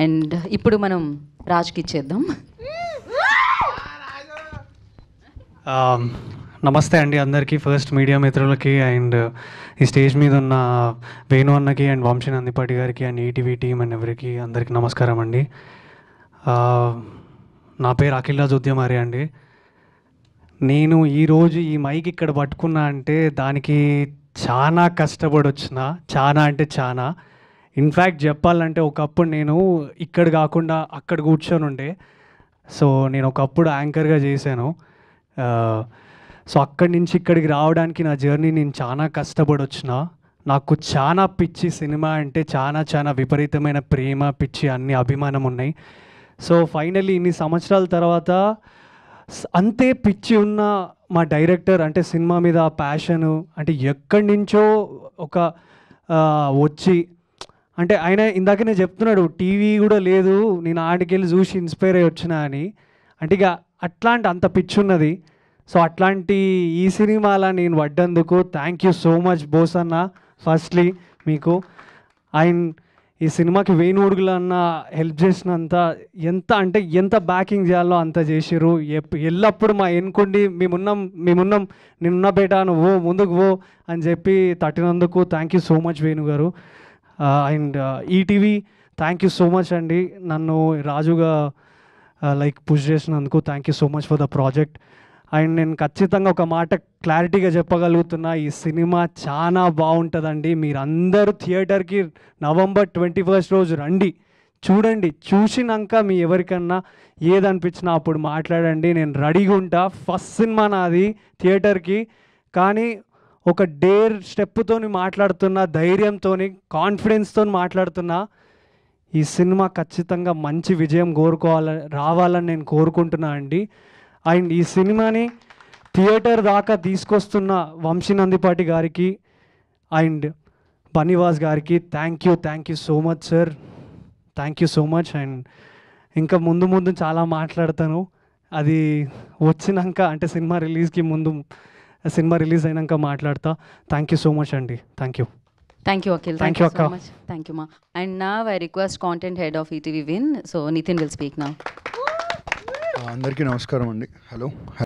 And ఇప్పుడు మనం రాజ్కి ఇచ్చేద్దాం. నమస్తే అండి అందరికీ, ఫస్ట్ మీడియా మిత్రులకి అండ్ ఈ స్టేజ్ మీద ఉన్న వేణు అన్నకి అండ్ వంశీ నందిపాటి గారికి అండ్ ఈటీవీ టీమ్ అండ్ ఎవరికి అందరికీ నమస్కారం అండి. నా పేరు అఖిల్ రాజ్ ఉద్యమారి అండి. నేను ఈరోజు ఈ మైక్ ఇక్కడ పట్టుకున్నా అంటే దానికి చాలా కష్టపడి వచ్చిన, చాలా అంటే చాలా. ఇన్ఫ్యాక్ట్ చెప్పాలంటే ఒకప్పుడు నేను ఇక్కడ కాకుండా అక్కడ కూర్చొని ఉండే. సో నేను ఒకప్పుడు యాంకర్గా చేశాను. సో అక్కడి నుంచి ఇక్కడికి రావడానికి నా జర్నీ నేను చాలా కష్టపడి వచ్చిన. నాకు చాలా పిచ్చి సినిమా అంటే చాలా విపరీతమైన ప్రేమ, పిచ్చి, అన్ని అభిమానం ఉన్నాయి. సో ఫైనల్లీ ఇన్ని సంవత్సరాల తర్వాత అంతే పిచ్చి ఉన్న మా డైరెక్టర్ అంటే సినిమా మీద ఆ ప్యాషను అంటే ఎక్కడి నుంచో ఒక వచ్చి అంటే ఆయన ఇందాకనే చెప్తున్నాడు టీవీ కూడా లేదు, నేను ఆడికెళ్ళి చూసి ఇన్స్పైర్ అయ్యి వచ్చిన అని. అంటే ఇక అట్లాంటి అంత పిచ్చి ఉన్నది. సో అట్లాంటి ఈ సినిమాలా నేను పడ్డందుకు thank you so much Bose అన్న. ఫస్ట్లీ మీకు ఆయన ఈ సినిమాకి వేణుడుగుల అన్న హెల్ప్ చేసినంత ఎంత బ్యాకింగ్ చేయాలో అంత చేసిర్రు. ఎల్లప్పుడు మా ఎన్నుకుండి మేమున్నాం నిన్న బేటా నువ్వు ముందుకు పో అని చెప్పి తట్టినందుకు thank you so much Venu గారు. And ETV thank you so much అండి, నన్ను రాజుగా లైక్ పుష్ చేసినందుకు thank you so much for the project. And నేను ఖచ్చితంగా ఒక మాట క్లారిటీగా చెప్పగలుగుతున్నా, ఈ సినిమా చాలా బాగుంటుందండి. మీరందరూ థియేటర్కి November 21 రోజు రండి, చూడండి. చూసినాక మీ ఎవరికన్నా ఏదనిపించినా అప్పుడు మాట్లాడండి, నేను రెడీగా ఉంటా. ఫస్ట్ సినిమా నాది థియేటర్కి, కానీ ఒక డేర్ స్టెప్తో మాట్లాడుతున్నా, ధైర్యంతో కాన్ఫిడెన్స్తో మాట్లాడుతున్నా. ఈ సినిమా ఖచ్చితంగా మంచి విజయం రావాలని నేను కోరుకుంటున్నా అండి. అండ్ ఈ సినిమాని థియేటర్ దాకా తీసుకొస్తున్న వంశీ నందిపాటి గారికి అండ్ బనివాస్ గారికి thank you so much sir, thank you so much. And ఇంకా ముందు చాలా మాట్లాడతాను, అది వచ్చినాక అంటే సినిమా రిలీజ్కి ముందు, సినిమా రిలీజ్ అయినాక మాట్లాడతా. థ్యాంక్ యూ సో మచ్ అండి. Thank you Akhil. Thank you so much. Thank you, ma. And now I request content head of ETV Win. So Nitin will speak now. అందరికీ నమస్కారం అండి. Hello.